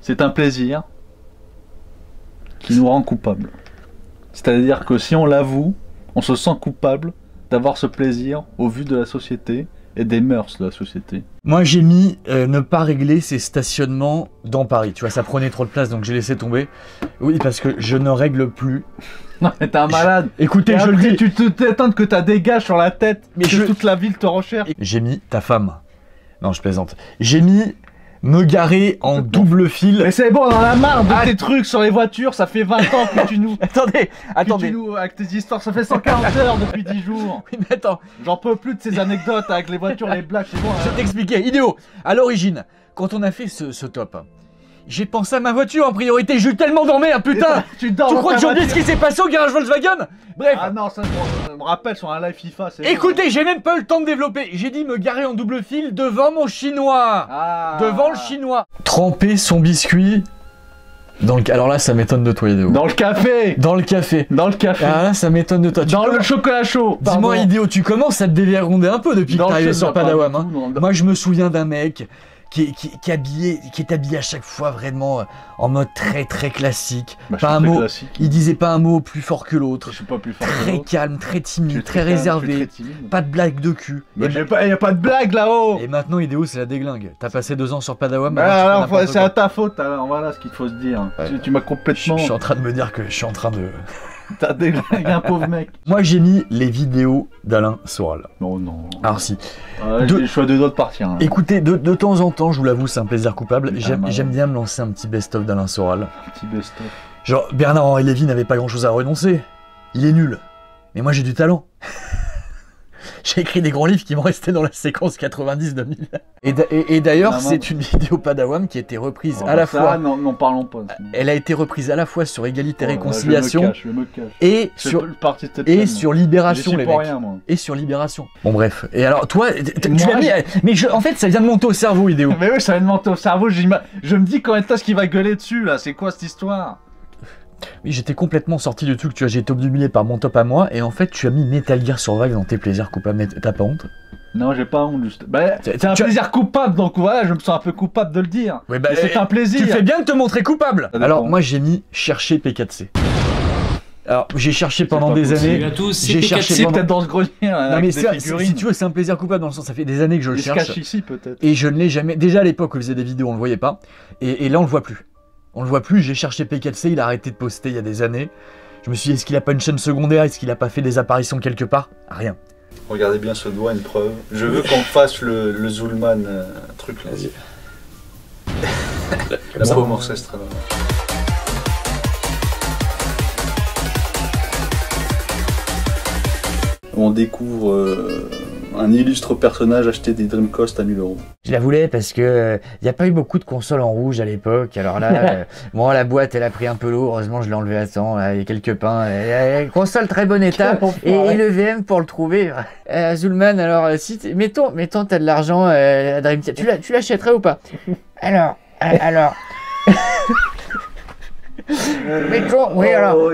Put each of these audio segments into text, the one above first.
C'est un plaisir qui nous rend coupables. C'est-à-dire que si on l'avoue, on se sent coupable d'avoir ce plaisir au vu de la société et des mœurs de la société. Moi j'ai mis ne pas régler ses stationnements dans Paris. Tu vois, ça prenait trop de place donc j'ai laissé tomber. Oui, parce que je ne règle plus. Non mais t'es un malade. Écoutez, et je le après, dis. Tu t'étonnes que t'as des gages sur la tête, Mais que toute la ville te recherche. J'ai mis ta femme. Non, je plaisante. J'ai mis me garer en double fil. Mais c'est bon, on en a marre de tes trucs sur les voitures, ça fait 20 ans que tu nous... Attendez. Que tu nous, avec tes histoires, ça fait 140 heures depuis 10 jours. Oui, mais attends. J'en peux plus de ces anecdotes avec les voitures, les blagues, c'est bon. Je vais t'expliquer. Idéo, à l'origine, quand on a fait ce top, j'ai pensé à ma voiture en priorité. J'ai eu tellement dormi, hein, putain. Tu dors. Tu dans crois ta que j'ai oublié ce voiture. qui s'est passé au garage Volkswagen? Bref. Ah non, ça je me rappelle sur un live FIFA. Écoutez, j'ai même pas eu le temps de développer. J'ai dit me garer en double fil devant mon chinois. Ah. Devant le chinois. Tremper son biscuit dans le... Alors là, ça m'étonne de toi, Idéo. Dans le café. Dans le café. Dans le café. Ah là, ça m'étonne de toi. Dans le chocolat chaud. Dis-moi, Idéo, tu commences à te dévergonder un peu depuis que t'es arrivé sur Padawam. Hein. Moi, je me souviens d'un mec qui est habillé à chaque fois vraiment en mode très très classique. Bah, pas un mot. Classique. Il disait pas un mot plus fort que l'autre. Je suis pas plus fort que Très l'autre. calme, très timide, très calme, réservé. je suis très timide. Pas de blague de cul. Mais y a pas de blague là-haut. Et maintenant, Idéo, c'est la déglingue. T'as passé 2 ans sur Padawam. Bah, alors, c'est à ta faute, alors voilà ce qu'il faut se dire. Ouais. Tu m'as complètement... Je suis en train de me dire que je suis en train de... T'as déglingué un pauvre mec. Moi, j'ai mis les vidéos d'Alain Soral. Non, non. Alors si. J'ai le choix de doigts de partir. Hein. Écoutez, de temps en temps, je vous l'avoue, c'est un plaisir coupable. Putain, J'aime bien me lancer un petit best-of d'Alain Soral. Un petit best-of. Genre, Bernard-Henri Lévy n'avait pas grand-chose à renoncer. Il est nul. Mais moi, j'ai du talent. J'ai écrit des grands livres qui m'ont resté dans la séquence 90-2000. Et d'ailleurs, c'est une vidéo Padawam qui a été reprise à la fois... n'en parlons pas. Elle a été reprise à la fois sur Égalité et Réconciliation Je me cache. et sur Libération, les mecs. Rien, moi. Et sur Libération. Bon bref. Et alors, toi, tu l'as mis... Mais en fait, ça vient de monter au cerveau, Idéo. Mais oui, ça vient de monter au cerveau. Je me dis quand est-ce qu'il va gueuler dessus, là. C'est quoi cette histoire? Oui, j'étais complètement sorti du truc, tu vois, j'ai été obnubilé par mon top à moi, et en fait, tu as mis Metal Gear Survive dans tes plaisirs coupables. T'as pas honte? Non, j'ai pas honte, juste. Bah, c'est un plaisir coupable, donc voilà, je me sens un peu coupable de le dire. Ouais, bah, c'est un plaisir. Tu fais bien de te montrer coupable. Alors, moi, j'ai mis chercher P4C. Alors, j'ai cherché pendant des années. J'ai cherché peut-être dans ce grenier. Non, mais si tu veux, c'est un plaisir coupable dans le sens, ça fait des années que je le cherche. Il se cache ici, peut-être. Et je ne l'ai jamais. Déjà à l'époque où il faisait des vidéos, on le voyait pas. Et là, on le voit plus. On le voit plus, j'ai cherché P4C, il a arrêté de poster il y a des années. Je me suis dit, est-ce qu'il a pas une chaîne secondaire? Est-ce qu'il a pas fait des apparitions quelque part? Rien. Regardez bien ce doigt, une preuve. Je veux qu'on fasse le Zulman truc là. Vas-y. La paume orchestrale. On découvre un illustre personnage acheter des Dreamcast à 1000 €. Je la voulais parce que il n'y a pas eu beaucoup de consoles en rouge à l'époque. Alors là, bon, la boîte, elle a pris un peu l'eau. Heureusement, je l'ai enlevée à temps. Là, il y a quelques pains. Console très bon état. Et le VM pour le trouver. Zulman, alors, si mettons, t'as de l'argent, Dreamcast. Tu l'achèterais ou pas? Alors. Mettons, oui alors,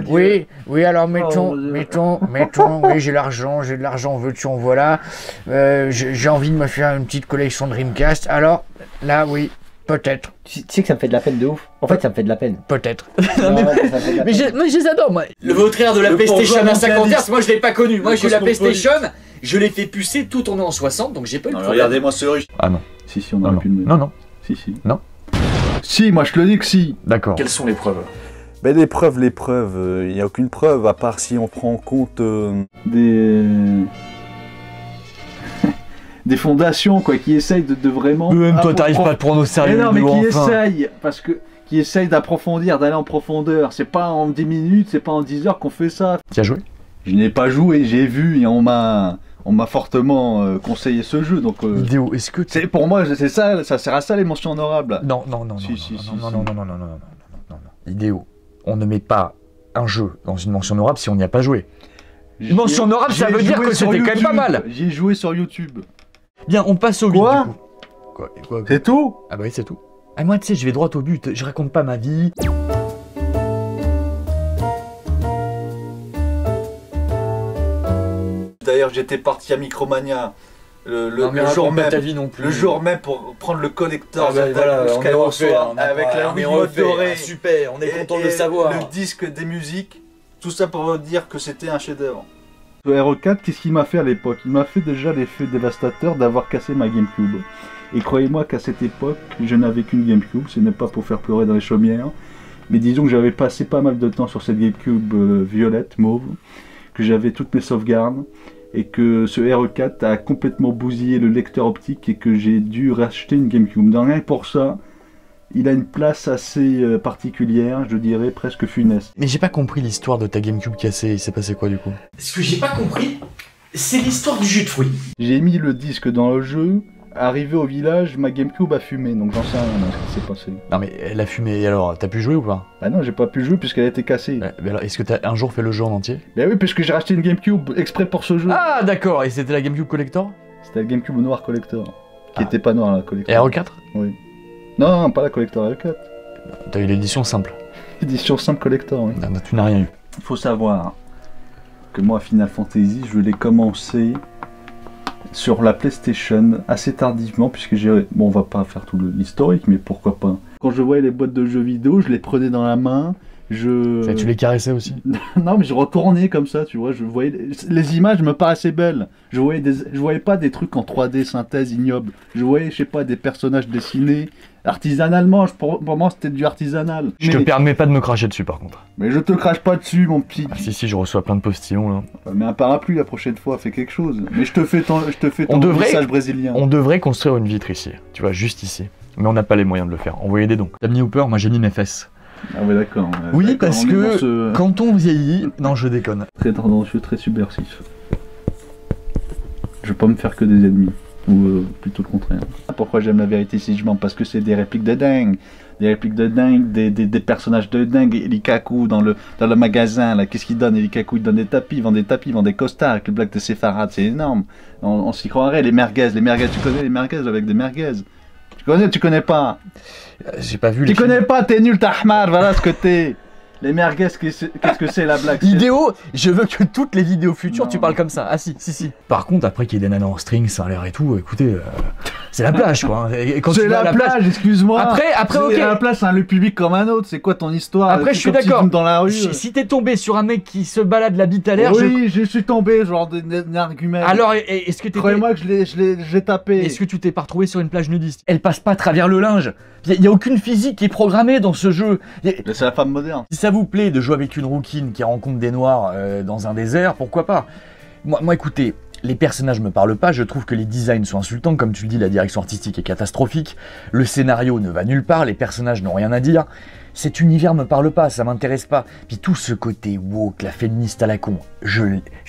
oui alors mettons, oui j'ai de l'argent, veux-tu en voilà, j'ai envie de me faire une petite collection de Dreamcast, alors là oui, peut-être. Tu sais que ça me fait de la peine de ouf. En fait, ça me fait de la peine. Peut-être. Mais je les adore, moi. Le vautrère de la PlayStation à 50 Hz, moi je l'ai pas connu. Moi j'ai eu la PlayStation, je l'ai fait pucer tout en 60, donc j'ai pas eu le problème. Regardez-moi ce rush. Ah non. Si, on aurait pu le mettre. Non. Si. Non. Si, moi je te le dis que si. D'accord. Quelles sont les preuves? Ben les preuves, il n'y a aucune preuve, à part si on prend en compte des fondations quoi, qui essayent de vraiment... Même toi t'arrives pas à te prendre au sérieux. Mais non, mais qui essayent d'approfondir, d'aller en profondeur. C'est pas en 10 minutes, c'est pas en 10 heures qu'on fait ça. Tu as joué? Je n'ai pas joué, j'ai vu et on m'a fortement conseillé ce jeu, donc... Vidéo, est-ce que... Pour moi, c'est ça sert à ça les mentions honorables. Non. Vidéo. On ne met pas un jeu dans une mention honorable si on n'y a pas joué. Une mention honorable, ça veut dire que c'était quand même pas mal. J'ai joué sur YouTube. Bien, on passe au but, du coup. Quoi C'est tout? Ah bah oui, c'est tout. Ah moi, tu sais, je vais droit au but. Je raconte pas ma vie. D'ailleurs, j'étais parti à Micromania le jour même. Ta vie non plus. Le jour même pour prendre le collector Skyward Sword avec la Wiimote dorée. Super, on est content de le savoir. Le disque des musiques, tout ça pour dire que c'était un chef-d'œuvre. Le RE4, qu'est-ce qu'il m'a fait à l'époque? Il m'a fait déjà l'effet dévastateur d'avoir cassé ma GameCube. Et croyez-moi qu'à cette époque, je n'avais qu'une GameCube, ce n'est pas pour faire pleurer dans les chaumières. Mais disons que j'avais passé pas mal de temps sur cette GameCube violette, mauve, que j'avais toutes mes sauvegardes, et que ce RE4 a complètement bousillé le lecteur optique et que j'ai dû racheter une GameCube. Donc rien que pour ça, il a une place assez particulière, je dirais presque funeste. Mais j'ai pas compris l'histoire de ta GameCube cassée, il s'est passé quoi du coup? Ce que j'ai pas compris, c'est l'histoire du jus de fruits. J'ai mis le disque dans le jeu, arrivé au village, ma GameCube a fumé, donc j'en sais rien de ce qui s'est passé. Non mais elle a fumé, et alors t'as pu jouer ou pas? Bah non, j'ai pas pu jouer puisqu'elle a été cassée. Mais alors, est-ce que t'as un jour fait le jeu en entier? Bah oui, puisque j'ai racheté une GameCube exprès pour ce jeu. Ah d'accord, et c'était la GameCube Collector? C'était la GameCube noire Collector, qui était pas noire la Collector. Et RE4? Oui. Non, pas la Collector RE4. T'as eu l'édition simple. Édition simple Collector, oui. Non, tu n'as rien eu. Il faut savoir que moi, Final Fantasy, je l'ai commencé sur la PlayStation assez tardivement, puisque j'ai... Bon, on va pas faire tout l'historique, mais pourquoi pas. Quand je voyais les boîtes de jeux vidéo, je les prenais dans la main, Et tu les caressais aussi? Non, mais je retournais comme ça, tu vois, je voyais... Les images me paraissaient belles. Je voyais pas des trucs en 3D synthèse ignoble. Je voyais, je sais pas, des personnages dessinés artisanalement. Pour moi, c'était du artisanal. Je te permets pas de me cracher dessus par contre. Mais je te crache pas dessus, mon petit. Ah, si, je reçois plein de postillons là. Mais un parapluie la prochaine fois, fais quelque chose. Mais je te fais ton message brésilien. On devrait construire une vitre ici, tu vois, juste ici. Mais on n'a pas les moyens de le faire. Envoyez des dons. T'as mis Hooper, moi j'ai mis mes fesses. Ah ouais, d'accord. Oui, parce que quand on vieillit... Non, je déconne. Très tendancieux, très subversif. Je veux pas me faire que des ennemis. Ou plutôt le contraire. Pourquoi j'aime la vérité si je mens? Parce que c'est des répliques de dingue. Des répliques de dingue, des personnages de dingue. Elikaku dans le magasin, là, qu'est-ce qu'il donne? Elikaku, il donne des tapis, il vend des costards avec le black de séfarade, c'est énorme. On s'y croirait. Les merguez, tu connais les merguez avec des merguez? Tu connais pas? J'ai pas vu les. Tu connais pas, t'es nul, t'as ahmar, voilà ce que t'es. Les merguez, qu'est-ce que c'est la blague? Idéo, je veux que toutes les vidéos futures, tu parles comme ça. Ah si. Par contre, après qu'il y ait des nanas en string, ça a l'air et tout, écoutez, c'est la plage quoi. C'est la plage, excuse-moi. Après, ok. La plage, c'est un lieu public comme un autre, c'est quoi ton histoire? Après, je suis d'accord. Dans la rue. Si t'es tombé sur un mec qui se balade la bite à l'air, oui, je suis tombé, genre d'un argument. Alors, est-ce que t'es... Croyez-moi que je l'ai tapé. Est-ce que tu t'es pas retrouvé sur une plage nudiste? Elle passe pas à travers le linge. Il y a aucune physique qui est programmée dans ce jeu. C'est la femme moderne. Si ça vous plaît de jouer avec une rouquine qui rencontre des noirs dans un désert, pourquoi pas? Moi, écoutez, les personnages me parlent pas, je trouve que les designs sont insultants, comme tu le dis, la direction artistique est catastrophique, le scénario ne va nulle part, les personnages n'ont rien à dire, cet univers me parle pas, ça m'intéresse pas. Puis tout ce côté woke, la féministe à la con,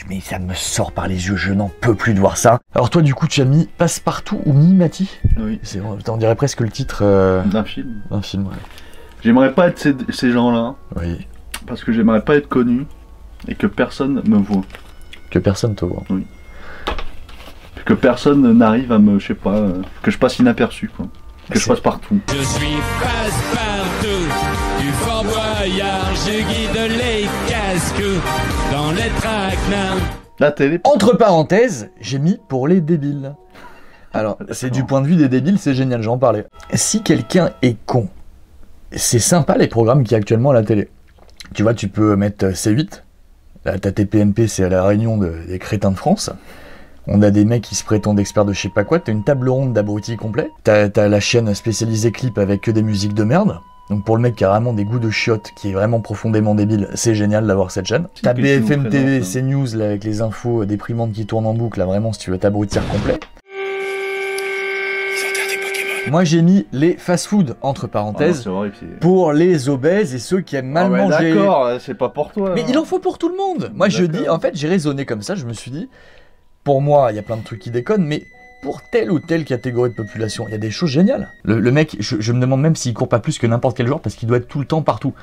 mais ça me sort par les yeux, je n'en peux plus de voir ça. Alors toi du coup tu as mis Passepartout ou Mimati? Oui. On dirait presque le titre d'un film. D'un film, ouais. J'aimerais pas être ces gens-là. Oui. Parce que j'aimerais pas être connu et que personne me voit. Que personne te voit. Oui. Que personne n'arrive à me, je sais pas, que je passe inaperçu quoi. Que je passe partout. Je suis Passepartout, du Fort Boyard, je guide les casques dans les traquenards. La télé. Entre parenthèses, j'ai mis pour les débiles. Alors, c'est du point de vue des débiles, c'est génial, j'en parlais. Si quelqu'un est con, c'est sympa les programmes qu'il y a actuellement à la télé. Tu vois, tu peux mettre C8, là, ta TPMP, c'est à la réunion des crétins de France. On a des mecs qui se prétendent experts de je sais pas quoi, t'as une table ronde d'abrutis complet. T'as la chaîne spécialisée clip avec que des musiques de merde. Donc pour le mec qui a vraiment des goûts de chiottes, qui est vraiment profondément débile, c'est génial d'avoir cette chaîne. T'as BFM TV, CNews, là, avec les infos déprimantes qui tournent en boucle, là vraiment si tu veux t'abrutir complet. Moi j'ai mis les fast-food entre parenthèses pour les obèses et ceux qui aiment mal manger. D'accord, c'est pas pour toi. Mais il en faut pour tout le monde. Moi je dis, en fait j'ai raisonné comme ça, je me suis dit, pour moi il y a plein de trucs qui déconnent, mais pour telle ou telle catégorie de population, il y a des choses géniales. Le mec, je me demande même s'il court pas plus que n'importe quel joueur parce qu'il doit être tout le temps partout.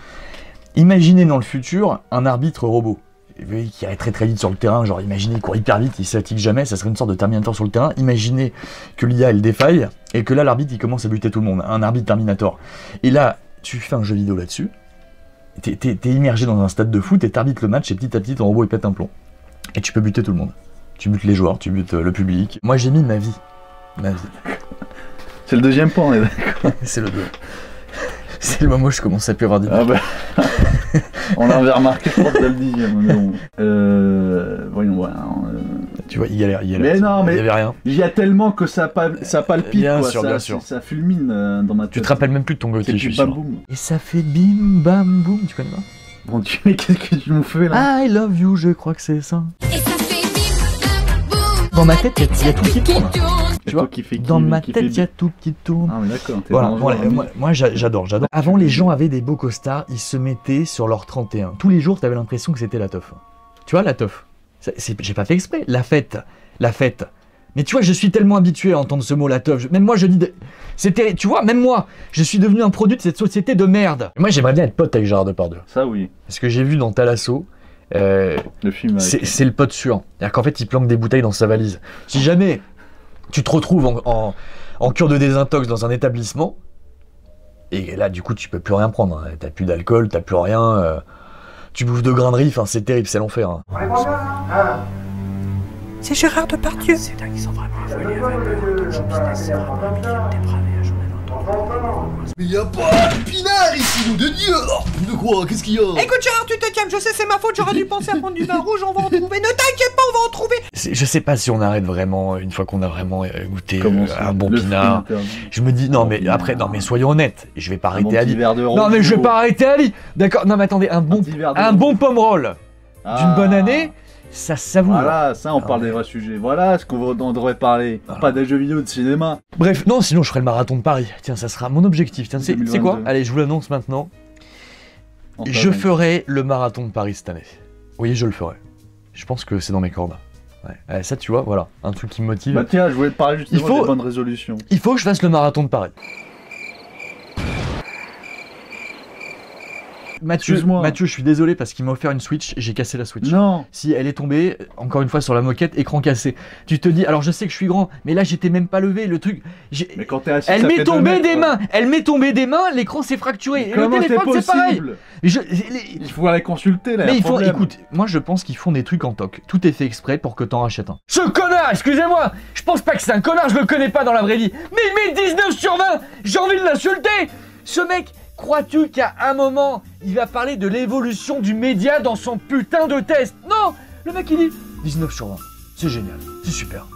Imaginez dans le futur un arbitre robot qui irait très très vite sur le terrain, genre imaginez il court hyper vite, il s'attique jamais, ça serait une sorte de Terminator sur le terrain. Imaginez que l'IA elle défaille et que là l'arbitre il commence à buter tout le monde, un arbitre Terminator. Et là, tu fais un jeu vidéo là-dessus, t'es immergé dans un stade de foot et t'arbitres le match et petit à petit ton robot il pète un plomb. Et tu peux buter tout le monde. Tu butes les joueurs, tu butes le public. Moi j'ai mis ma vie. Ma vie. C'est le deuxième point, on est d'accord. C'est le 2. C'est le moment où je commence à plus avoir d'idées. Ah bah. On l'avait remarqué, je pense, dès le 10e. Mais bon. Voyons voir. Tu vois, il galère. Mais non, mais il y avait rien. il y a tellement que ça palpite, Bien quoi. sûr, bien sûr. Ça fulmine dans ma tête. Tu te rappelles même plus de ton C'est Gauthier, je du suis sûr. bam-boum. Et ça fait bim bam boum, tu connais pas? Mon Dieu, mais qu'est-ce que tu nous fais là? I love you, je crois que c'est ça. Et ça fait bim bam boum. Dans ma tête, il y a tout qui tourne. Tu vois, qui fait dans ma tête, il y a tout qui tourne. Ah mais d'accord, t'es Voilà, dangereux, voilà, hein. moi j'adore. Avant, les gens avaient des beaux costards, ils se mettaient sur leur 31. Tous les jours, t'avais l'impression que c'était la teuf. Tu vois, la teuf. J'ai pas fait exprès. La fête. Mais tu vois, je suis tellement habitué à entendre ce mot, la teuf. Même moi, je dis... C'était, tu vois, même moi, je suis devenu un produit de cette société de merde. Moi, j'aimerais bien être pote avec Gérard Depardieu. Ça oui, Parce que j'ai vu dans Thalasso, le film avec... c'est le pote sûr. C'est-à-dire qu'en fait, il planque des bouteilles dans sa valise. Si jamais tu te retrouves en cure de désintox dans un établissement, et là, du coup, tu peux plus rien prendre. Hein. T'as plus d'alcool, t'as plus rien. Tu bouffes de grains de riz, enfin, c'est terrible, c'est l'enfer. Hein. C'est Gérard Depardieu. C'est dingue, ils sont vraiment affolés avec le show business, c'est vraiment un milieu dépravé à journée longtemps. Mais y'a pas de pinard ici, nom de Dieu! De quoi? Qu'est-ce qu'il y a? Écoute Gérard, tu te calmes, je sais c'est ma faute, j'aurais dû penser à prendre du vin rouge, on va en trouver. Ne t'inquiète pas, on va en trouver. Je sais pas si on arrête vraiment, une fois qu'on a vraiment goûté Comment ça, un bon le pinard. fruit interdit. Je me dis, non mais pinard. après, non mais soyons honnêtes, je vais pas Un bon arrêter petit Ali. verre de Non rose, mais je vais beau. pas arrêter Ali. D'accord, non mais attendez, un petit verre de bon rose. pomme roll d'une bonne année, ça savoure. Voilà, ça on parle des vrais sujets. Voilà ce qu'on devrait parler. Voilà. Pas des jeux vidéo, de cinéma. Bref, non, sinon je ferai le marathon de Paris. Tiens, ça sera mon objectif. Tiens, c'est quoi? 2022. Allez, je vous l'annonce maintenant. En Je Paris. ferai le marathon de Paris cette année. Oui, je le ferai. Je pense que c'est dans mes cordes. Ouais. Ça, tu vois, voilà, un truc qui me motive. Bah tiens, je voulais te parler justement Il faut- des bonnes résolutions. Il faut que je fasse le marathon de Paris. Excuse-moi. Mathieu, je suis désolé parce qu'il m'a offert une Switch, j'ai cassé la Switch. Non. Si elle est tombée, encore une fois sur la moquette, écran cassé. Tu te dis, alors je sais que je suis grand, mais là j'étais même pas levé, le truc. Mais quand t'es assis, Elle ça m'est fait tombée 2 des mètres, mains, elle m'est tombée des mains, l'écran s'est fracturé. Et le Comment c'est téléphone c'est pareil. possible? Je- Il faut aller consulter là. Mais y a ils font, problème. écoute, moi je pense qu'ils font des trucs en toc. Tout est fait exprès pour que t'en rachètes un. Ce connard, excusez-moi, je pense pas que c'est un connard, je le connais pas dans la vraie vie. Mais il met 19 sur 20, j'ai envie de l'insulter. Ce mec, crois-tu qu'à un moment, il va parler de l'évolution du média dans son putain de test? Non, le mec il dit 19 sur 20, c'est génial, c'est super.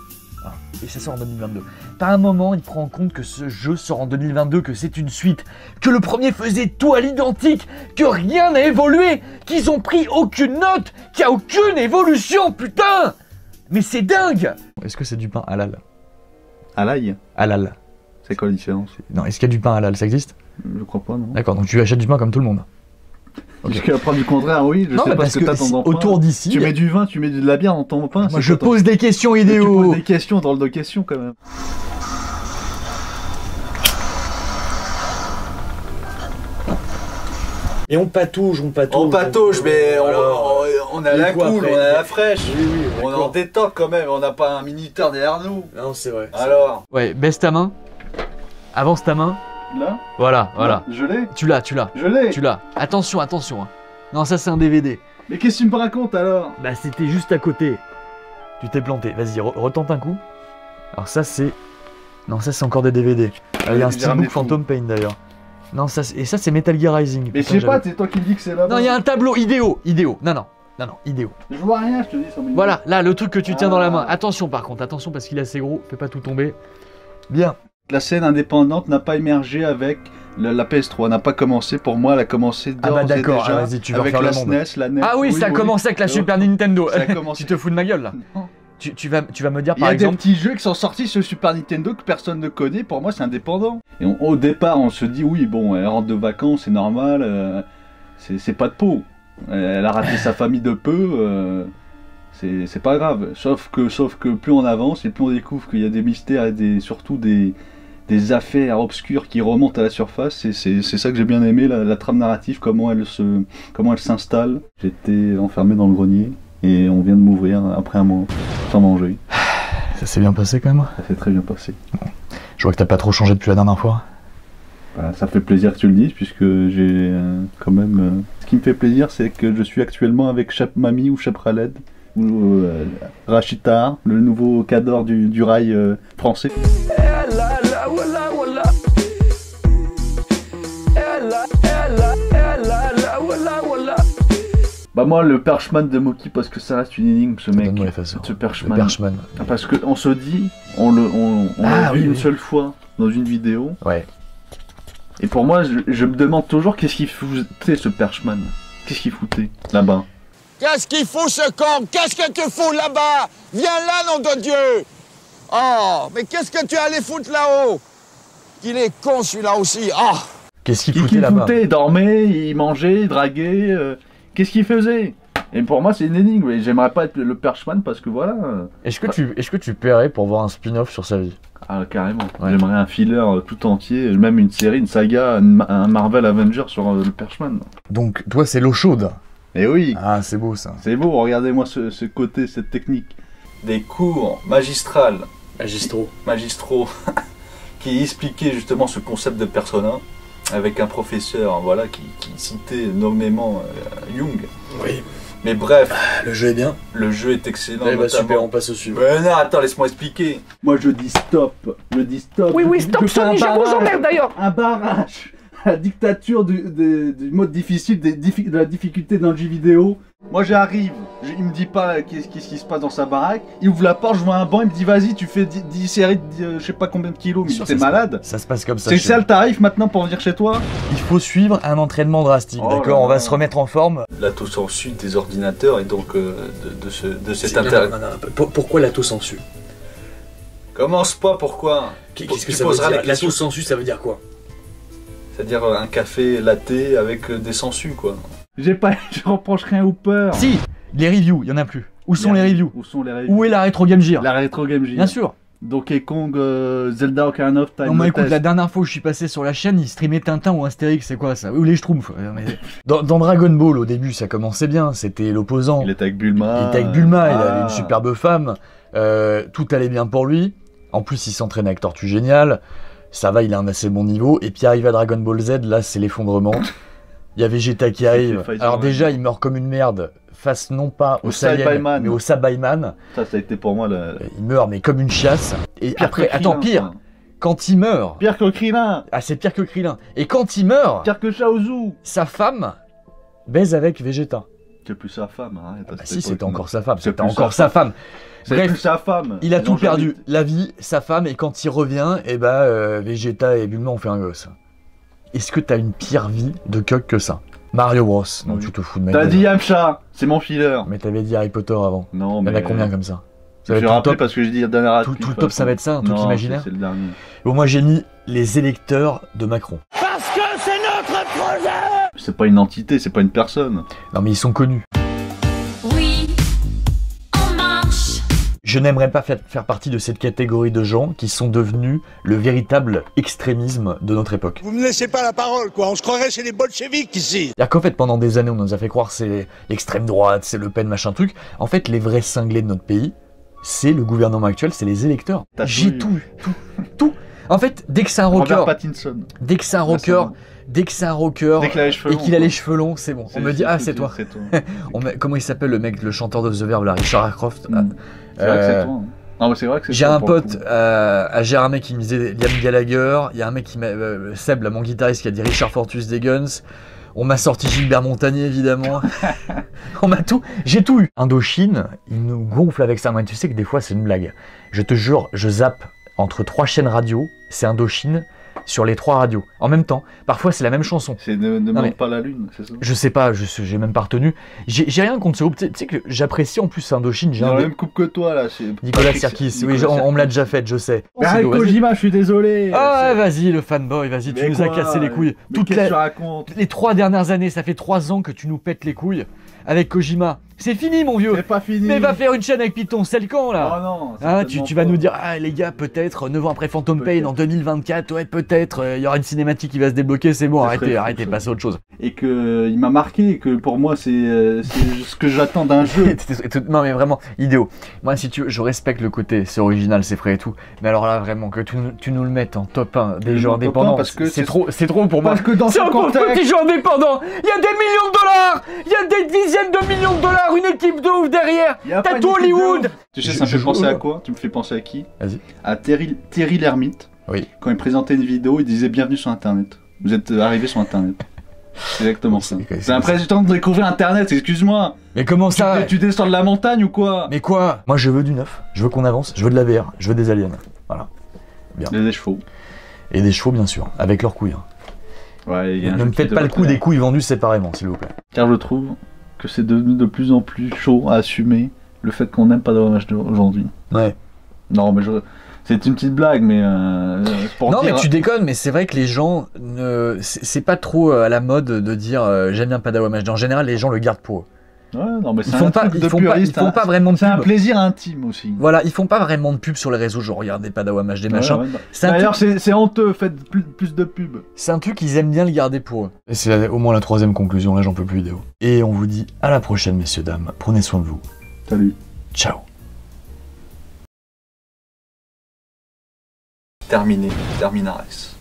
Ah, et ça sort en 2022. Par un moment, il prend en compte que ce jeu sort en 2022, que c'est une suite, que le premier faisait tout à l'identique, que rien n'a évolué, qu'ils ont pris aucune note, qu'il n'y a aucune évolution, putain! Mais c'est dingue! Est-ce que c'est du pain halal? À l'ail. Halal. C'est quoi la différence? Non, est-ce qu'il y a du pain halal? Ça existe? Je crois pas, non. D'accord, donc tu achètes du pain comme tout le monde. Ok. Jusqu'à prendre du contraire, oui. Je Non, sais mais pas parce ce que t'as que dans ton pain. autour d'ici, Tu mets du vin, tu mets de la bière dans ton pain. moi c'est je quoi ton- pose des questions Mais tu idéaux. poses des questions dans le de questions quand même. Et on patouge. mais on a la cool, on a la fraîche. Oui, On est en détente quand même, on n'a pas un militaire derrière nous. Non, c'est vrai. Alors, Ouais, baisse ta main. Avance ta main. là, Voilà, voilà. Je l'ai, Tu l'as. je l'ai. Tu l'as. Attention, attention. Hein. Non, ça c'est un DVD. Mais qu'est-ce que tu me racontes alors? Bah c'était juste à côté. Tu t'es planté. Vas-y, retente un coup. Alors ça c'est... Non, ça c'est encore des DVD. Il y a un J'ai ramené steelbook Phantom Pain d'ailleurs. Non, ça et ça c'est Metal Gear Rising. Mais je Putain, sais pas, j'avais- c'est toi qui me dis que c'est là. Non, il y a un tableau idéo. Non, idéo. Je vois rien, je te dis. sur mes- Voilà, là le truc que tu tiens dans la main. Ah. Attention par contre, attention parce qu'il est assez gros. Fais pas tout tomber. Bien. La scène indépendante n'a pas émergé avec la PS3, n'a pas commencé. Pour moi, elle a commencé Ah d'ores bah et d'accord, déjà ah, vas-y, tu veux avec refaire la le monde. SNES, la NES. Ah oui, ça a commencé avec la C'est Super Nintendo. Ça a commencé. Tu te fous de ma gueule là. Non. Tu vas me dire Il y par a exemple... des petits jeux qui sont sortis sur Super Nintendo que personne ne connaît. Pour moi, c'est indépendant. Et au départ, on se dit oui, bon, elle rentre de vacances, c'est normal. C'est pas de peau. Elle a raté sa famille de peu. C'est pas grave. Sauf que plus on avance et plus on découvre qu'il y a des mystères et surtout des affaires obscures qui remontent à la surface. Et c'est ça que j'ai bien aimé, la trame narrative, comment elle s'installe. J'étais enfermé dans le grenier. Et on vient de m'ouvrir après un mois, sans manger. Ça s'est bien passé quand même. Ça s'est très bien passé. Je vois que t'as pas trop changé depuis la dernière fois. Bah, ça fait plaisir que tu le dises, puisque j'ai quand même... Ce qui me fait plaisir, c'est que je suis actuellement avec Chap Mami ou Chap Khaled, ou Rachita, le nouveau cadre du rail français. Bah moi le Perchman de Moki parce que ça reste une énigme ce mec, ce Perchman. Parce que on se dit, on l'a vu une seule fois dans une vidéo. Ouais. Et pour moi je me demande toujours qu'est-ce qu'il foutait ce Perchman. Qu'est-ce qu'il foutait là-bas? Qu'est-ce qu'il fout ce con? Qu'est-ce que tu fous là-bas? Viens là, nom de Dieu! Oh, mais qu'est-ce que tu allais foutre là-haut? Il est con celui-là aussi. Oh. Qu'est-ce qu'il foutait là-bas? Il dormait, il mangeait, il draguait. Qu'est-ce qu'il faisait? Et pour moi, c'est une énigme. Et j'aimerais pas être le Perchman parce que voilà. Est-ce que tu paierais pour voir un spin-off sur sa vie? Ah, carrément. Ouais. J'aimerais un filler tout entier, même une série, une saga, un Marvel Avenger sur le Perchman. Donc, toi, c'est l'eau chaude. Eh oui. Ah, c'est beau ça. C'est beau. Regardez-moi ce côté, cette technique. Des cours magistraux qui expliquaient justement ce concept de persona. Avec un professeur, voilà, qui citait nommément Jung. Oui. Mais bref. Le jeu est bien. Le jeu est excellent. Eh bah super, on passe au suivant. Mais non, attends, laisse-moi expliquer. Moi je dis stop. Je dis stop. Oui, stop Sony, je vous emmerde d'ailleurs. Un barrage. La dictature du mode difficile, de la difficulté dans le jeu vidéo. Moi j'arrive, il me dit pas qu'est-ce qui se passe dans sa baraque, il ouvre la porte, je vois un banc, il me dit vas-y tu fais 10 séries de je sais pas combien de kilos, mais t'es malade. Ça se passe comme ça. C'est ça le tarif maintenant pour venir chez toi? Il faut suivre un entraînement drastique, d'accord? On va se remettre en forme. L'autocensure des ordinateurs et donc de cet intérêt. Pourquoi l'autocensure? Commence pas, pourquoi? Qu'est-ce que ça veut dire? L'autocensure ça veut dire quoi? C'est-à-dire un café latte avec des sangsues quoi. Je reproche rien au peur. Si, les reviews, il y en a plus. Où sont les reviews? Où est la Retro Game Gear? La Retro Game Gear. Bien sûr. Donkey Kong, Zelda Ocarina of Time. Non mais écoute, la dernière fois où je suis passé sur la chaîne, ils streamaient Tintin ou Astérix, c'est quoi ça? Ou les Schtroumpfs. Dans Dragon Ball, au début, ça commençait bien, c'était l'opposant. Il était avec Bulma. Il avait une superbe femme. Tout allait bien pour lui. En plus, il s'entraînait avec Tortue Géniale. Ça va, il a un assez bon niveau. Et puis arrive à Dragon Ball Z, là, c'est l'effondrement. Il y a Vegeta qui arrive. Alors déjà, il meurt comme une merde. Face non pas au Saiyan, mais au Sabaiman. Ça a été pour moi le... Il meurt, mais comme une chiasse. Et pire après, attends, pire. Quand il meurt... Pire que Krillin. Ah, c'est pire que Krillin. Et quand il meurt... Pire que Chaozu. Sa femme baise avec Vegeta. C'est plus sa femme. Hein, si, c'était encore sa femme. C'était encore sa femme. Bref, sa femme. Il a tout perdu. La vie, sa femme, et quand il revient, eh ben, Vegeta et Bulma ont fait un gosse. Est-ce que t'as une pire vie de cuck que ça? Mario Bros. Non, tu te fous de ma gueule. T'as dit Yamcha, c'est mon filler. Mais t'avais dit Harry Potter avant. Non, mais... Il y en a combien comme ça? Je vais rappeler parce que j'ai dit la dernière tout le top, ça va être ça, un truc imaginaire. C'est le dernier. Bon, moi j'ai mis les électeurs de Macron. Parce que c'est notre projet. C'est pas une entité, c'est pas une personne. Non, mais ils sont connus. Oui, en marche. Je n'aimerais pas faire partie de cette catégorie de gens qui sont devenus le véritable extrémisme de notre époque. Vous me laissez pas la parole, quoi. On se croirait chez les bolcheviks ici. C'est-à-dire qu'en fait, pendant des années, on nous a fait croire c'est l'extrême droite, c'est Le Pen, machin truc. En fait, les vrais cinglés de notre pays, c'est le gouvernement actuel, c'est les électeurs. J'ai tout. En fait, dès que c'est un rocker, dès que c'est un rocker, et qu'il a les cheveux longs, c'est bon. On me dit ah c'est toi. Comment il s'appelle le mec, le chanteur de The Verve, là, Richard Ashcroft. C'est vrai que c'est toi. Non, mais c'est vrai que c'est j'ai un pote, j'ai un mec qui me disait Liam Gallagher, il y a un mec qui m'a Seb, là, mon guitariste, qui a dit Richard Fortus des Guns. On m'a sorti Gilbert Montagnier, évidemment. On m'a tout... J'ai tout eu. Indochine, il nous gonfle avec ça. Mais tu sais que des fois, c'est une blague. Je te jure, je zappe entre 3 chaînes radio, c'est Indochine, sur les 3 radios. En même temps. Parfois, c'est la même chanson. C'est Ne monte pas la lune, c'est ça? Je sais pas, j'ai même pas retenu. J'ai rien contre ce groupe. Tu sais que j'apprécie en plus Indochine. J'ai la même coupe que toi, là. Nicolas Sirkis. Oui, on me l'a déjà fait, je sais. Mais avec Kojima, je suis désolé. Ah, vas-y, le fanboy, vas-y, tu nous as cassé les couilles. Les 3 dernières années, ça fait 3 ans que tu nous pètes les couilles avec Kojima. C'est fini, mon vieux. C'est pas fini. Mais va faire une chaîne avec Python, c'est le camp, là. Oh non. Ah, tu vas nous dire, ah les gars, peut-être 9 ans après Phantom Pain en 2024, ouais, peut-être, il y aura une cinématique qui va se débloquer, c'est bon, arrêtez, passez à autre chose. et que il m'a marqué et que pour moi c'est ce que j'attends d'un jeu. Non mais vraiment, idéo. Moi si tu veux, je respecte le côté, c'est original, c'est frais et tout. Mais alors là vraiment, que tu nous le mettes en top 1 des jeux indépendants, parce que c'est trop pour moi. Parce que dans c'est ce un pauvre contexte... petit jeu indépendant. Il y a des millions de dollars, il y a des dizaines de millions de dollars, une équipe de ouf derrière. T'as tout Hollywood. Tu sais, ça me fait penser à quoi? Tu me fais penser à qui? Vas-y. À Terry Lhermitte. Oui. Quand il présentait une vidéo, il disait bienvenue sur Internet. Vous êtes arrivé sur Internet. C'est exactement ça. C'est impressionnant de découvrir Internet, excuse-moi. Mais comment ça? Tu descends de la montagne ou quoi? Mais quoi? Moi je veux du neuf, je veux qu'on avance, je veux de la VR, je veux des aliens. Voilà. Bien. Des chevaux. Et des chevaux bien sûr, avec leurs couilles. Hein. Ouais, ne me faites pas le coup des couilles vendues séparément, s'il vous plaît. Car je trouve que c'est devenu de plus en plus chaud à assumer le fait qu'on n'aime pas Padawamash aujourd'hui. Ouais. Non, mais c'est une petite blague, mais pour non, dire... mais tu déconnes, mais c'est vrai que les gens, c'est pas trop à la mode de dire j'aime bien Padawamash. En général, les gens le gardent pour eux. Ouais, non, mais ils font pas vraiment de pub. C'est un plaisir intime aussi. Voilà, ils font pas vraiment de pub sur les réseaux, genre regardez Padawamash des machins. Ouais, d'ailleurs, c'est honteux, faites plus de pub. C'est un truc qu'ils aiment bien le garder pour eux. Et c'est au moins la 3e conclusion, là j'en peux plus vidéo. Et on vous dit à la prochaine, messieurs, dames. Prenez soin de vous. Salut. Ciao. Terminé, terminares.